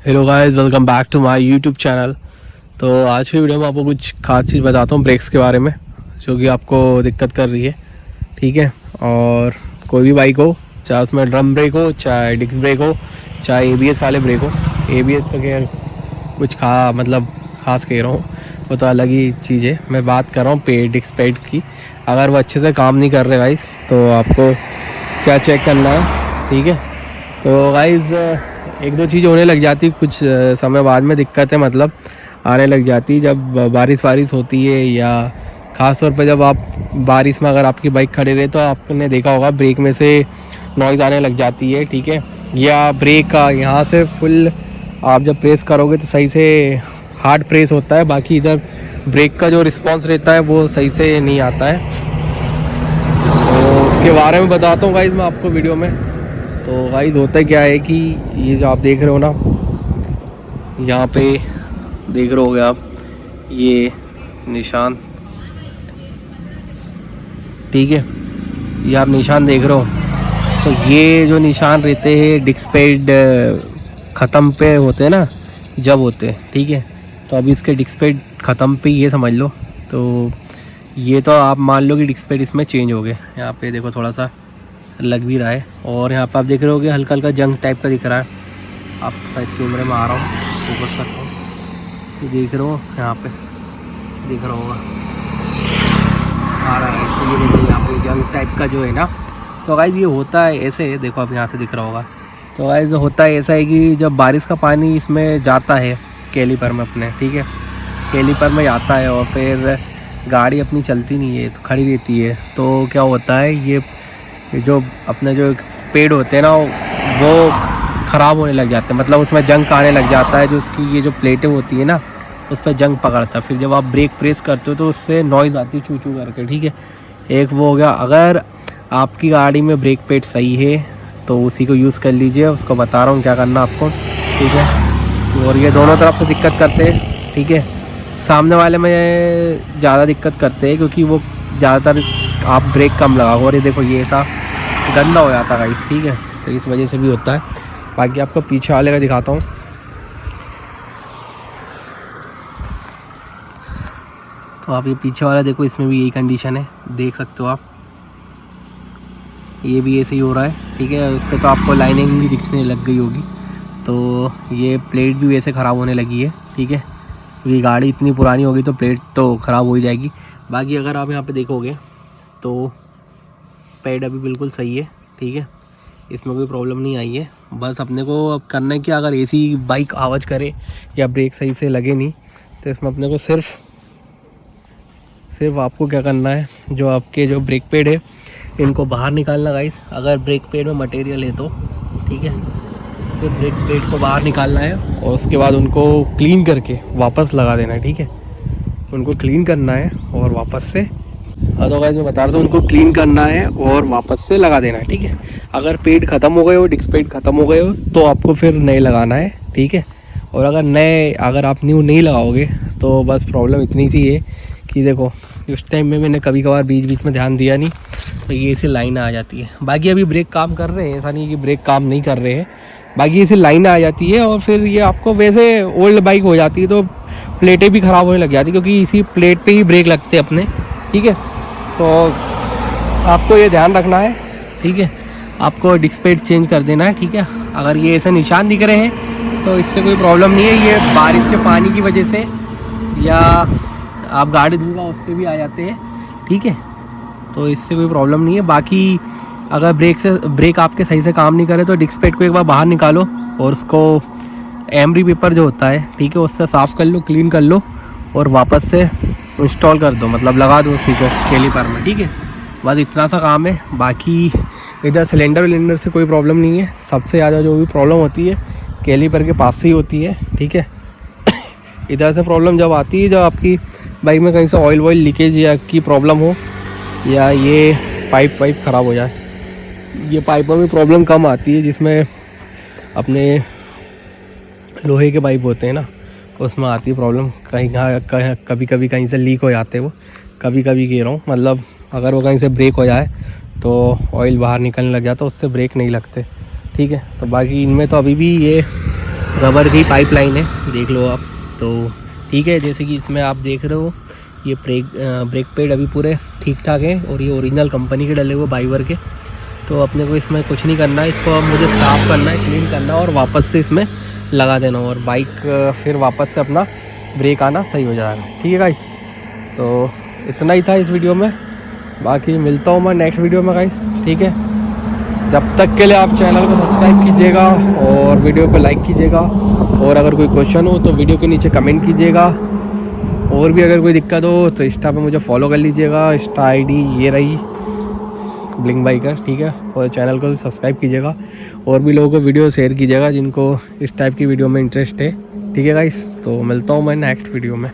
Hello guys, welcome back to my YouTube channel. तो आज की वीडियो में आपको कुछ खास चीज़ बताता हूँ ब्रेक्स के बारे में, जो कि आपको दिक्कत कर रही है। ठीक है, और कोई भी बाइक हो, चाहे उसमें ड्रम ब्रेक हो, चाहे डिस्क ब्रेक हो, चाहे एबीएस वाले ब्रेक हो। एबीएस तो खैर कुछ खास कह रहा हूँ, वो तो अलग ही चीज़ है। मैं बात कर रहा हूँ डिस्क पैड की। अगर वो अच्छे से काम नहीं कर रहे गाइस, तो आपको क्या चेक करना है। ठीक है, तो गाइस एक दो चीज़ होने लग जाती कुछ समय बाद में, दिक्कतें मतलब आने लग जाती जब बारिश होती है, या ख़ास तौर पे जब आप बारिश में अगर आपकी बाइक खड़ी रहे तो आपने देखा होगा ब्रेक में से नॉइज़ आने लग जाती है। ठीक है, या ब्रेक का यहाँ से फुल आप जब प्रेस करोगे तो सही से हार्ड प्रेस होता है, बाकी इधर ब्रेक का जो रिस्पॉन्स रहता है वो सही से नहीं आता है। तो उसके बारे में बताता हूँ गाइस मैं आपको वीडियो में। तो गाइस होता क्या है कि ये जो आप देख रहे हो ना, यहाँ पे देख रहे होगे आप ये निशान। ठीक है, ये आप निशान देख रहे हो, तो ये जो निशान रहते हैं डिस्क पैड ख़त्म पे होते हैं ना, जब होते हैं। ठीक है, तो अभी इसके डिस्क पैड ख़त्म पे ये समझ लो। तो ये तो आप मान लो कि डिस्क पैड इसमें चेंज हो गए। यहाँ पे देखो थोड़ा सा लग भी रहा है, और यहाँ पे आप देख रहे हो कि हल्का हल्का जंग टाइप का दिख रहा है। आप शायद कैमरे में आ रहा हूँ, फोकस करता हूँ, ये देख रहे हो यहाँ पे दिख रहा होगा, आ रहा है। तो ये देखिए यहाँ पे जंग टाइप का जो है ना, तो गाइस ये होता है ऐसे, देखो आप यहाँ से दिख रहा होगा। तो गाइस होता है ऐसा है कि जब बारिश का पानी इसमें जाता है कैलीपर में अपने, ठीक है, कैलीपर में जाता है और फिर गाड़ी अपनी चलती नहीं है, तो खड़ी रहती है। तो क्या होता है, ये जो अपने जो पेड़ होते हैं ना वो ख़राब होने लग जाते हैं, मतलब उसमें जंग आने लग जाता है। जो उसकी ये जो प्लेटें होती है ना, उस पर जंग पकड़ता है। फिर जब आप ब्रेक प्रेस करते हो तो उससे नॉइज़ आती है चू चू करके। ठीक है, एक वो हो गया। अगर आपकी गाड़ी में ब्रेक पैड सही है तो उसी को यूज़ कर लीजिए, उसको बता रहा हूँ क्या करना आपको। ठीक है, और ये दोनों तरफ से दिक्कत करते हैं। ठीक है, सामने वाले में ज़्यादा दिक्कत करते हैं क्योंकि वो ज़्यादातर आप ब्रेक कम लगाओ, और ये देखो ये ऐसा गंदा हो जाता है। ठीक है, तो इस वजह से भी होता है। बाकी आपको पीछे वाले का दिखाता हूँ। तो आप ये पीछे वाला देखो, इसमें भी यही कंडीशन है, देख सकते हो आप, ये भी ऐसे ही हो रहा है। ठीक है, उस पर तो आपको लाइनिंग भी दिखने लग गई होगी। तो ये प्लेट भी वैसे ख़राब होने लगी है। ठीक है, ये गाड़ी इतनी पुरानी होगी तो प्लेट तो ख़राब हो ही जाएगी। बाकी अगर आप यहाँ पे देखोगे तो पैड अभी बिल्कुल सही है। ठीक है, इसमें कोई प्रॉब्लम नहीं आई है। बस अपने को अब करना है कि अगर ऐसी बाइक आवाज़ करे या ब्रेक सही से लगे नहीं, तो इसमें अपने को सिर्फ आपको क्या करना है, जो आपके जो ब्रेक पैड है इनको बाहर निकालना गाइस। अगर ब्रेक पैड में मटेरियल है तो ठीक है, फिर ब्रेक पैड को बाहर निकालना है और उसके बाद उनको क्लीन करके वापस लगा देना है। ठीक है, उनको क्लीन करना है और वापस से, अदरवाइज मैं बता रहा था, उनको क्लीन करना है और वापस से लगा देना है। ठीक है, अगर पेड ख़त्म हो गए हो, डिस्क पेड ख़त्म हो गए हो, तो आपको फिर नए लगाना है। ठीक है, और अगर आप न्यू नहीं लगाओगे तो बस प्रॉब्लम इतनी सी है कि देखो उस टाइम में मैंने कभी कभार बीच में ध्यान दिया नहीं, तो ये ऐसी लाइन आ जाती है। बाकी अभी ब्रेक काम कर रहे हैं, ऐसा नहीं कि ब्रेक काम नहीं कर रहे हैं, बाकी ऐसी लाइन आ जाती है। और फिर ये आपको वैसे ओल्ड बाइक हो जाती है तो प्लेटें भी ख़राब होने लग जाती है, क्योंकि इसी प्लेट पे ही ब्रेक लगते हैं अपने। ठीक है, तो आपको ये ध्यान रखना है। ठीक है, आपको डिस्क पैड चेंज कर देना है। ठीक है, अगर ये ऐसे निशान दिख रहे हैं तो इससे कोई प्रॉब्लम नहीं है, ये बारिश के पानी की वजह से या आप गाड़ी धुलवा उससे भी आ जाते हैं। ठीक है, तो इससे कोई प्रॉब्लम नहीं है। बाकी अगर ब्रेक आपके सही से काम नहीं करे तो डिस्क पैड को एक बार बाहर निकालो और उसको एमरी पेपर जो होता है, ठीक है, उससे साफ़ कर लो, क्लीन कर लो और वापस से इंस्टॉल कर दो, मतलब लगा दो उसी को कैलीपर में। ठीक है, बस इतना सा काम है। बाकी इधर सिलेंडर से कोई प्रॉब्लम नहीं है। सबसे ज़्यादा जो भी प्रॉब्लम होती है कैलीपर के पास से ही होती है। ठीक है, इधर से प्रॉब्लम जब आती है जब आपकी बाइक में कहीं से ऑयल लीकेज या की प्रॉब्लम हो, या ये पाइप ख़राब हो जाए। ये पाइपों में प्रॉब्लम कम आती है, जिसमें अपने लोहे के पाइप होते हैं ना, उसमें आती है प्रॉब्लम। कभी कभी कहीं से लीक हो जाते हैं वो, कभी कह रहा हूँ, मतलब अगर वो कहीं से ब्रेक हो जाए तो ऑयल बाहर निकलने लग जाता है, उससे ब्रेक नहीं लगते। ठीक है, तो बाकी इनमें तो अभी भी ये रबर की पाइपलाइन है, देख लो आप। तो ठीक है, जैसे कि इसमें आप देख रहे हो ये ब्रेक पैड अभी पूरे ठीक ठाक है और ये ओरिजिनल कंपनी के डले हुए बाइवर के। तो अपने को इसमें कुछ नहीं करना है, इसको अब मुझे साफ़ करना है, क्लीन करना है और वापस से इसमें लगा देना और बाइक फिर वापस से अपना ब्रेक आना सही हो जाएगा। ठीक है गाइस, तो इतना ही था इस वीडियो में, बाकी मिलता हूँ मैं नेक्स्ट वीडियो में गाइस। ठीक है, जब तक के लिए आप चैनल को सब्सक्राइब कीजिएगा और वीडियो को लाइक कीजिएगा, और अगर कोई क्वेश्चन हो तो वीडियो के नीचे कमेंट कीजिएगा, और भी अगर कोई दिक्कत हो तो इंस्टा पे मुझे फॉलो कर लीजिएगा। इंस्टा आईडी ये रही, ब्लिंक बाइकर। ठीक है, और चैनल को सब्सक्राइब कीजिएगा और भी लोगों को वीडियो शेयर कीजिएगा जिनको इस टाइप की वीडियो में इंटरेस्ट है। ठीक है गाइस, तो मिलता हूँ मैं नेक्स्ट वीडियो में।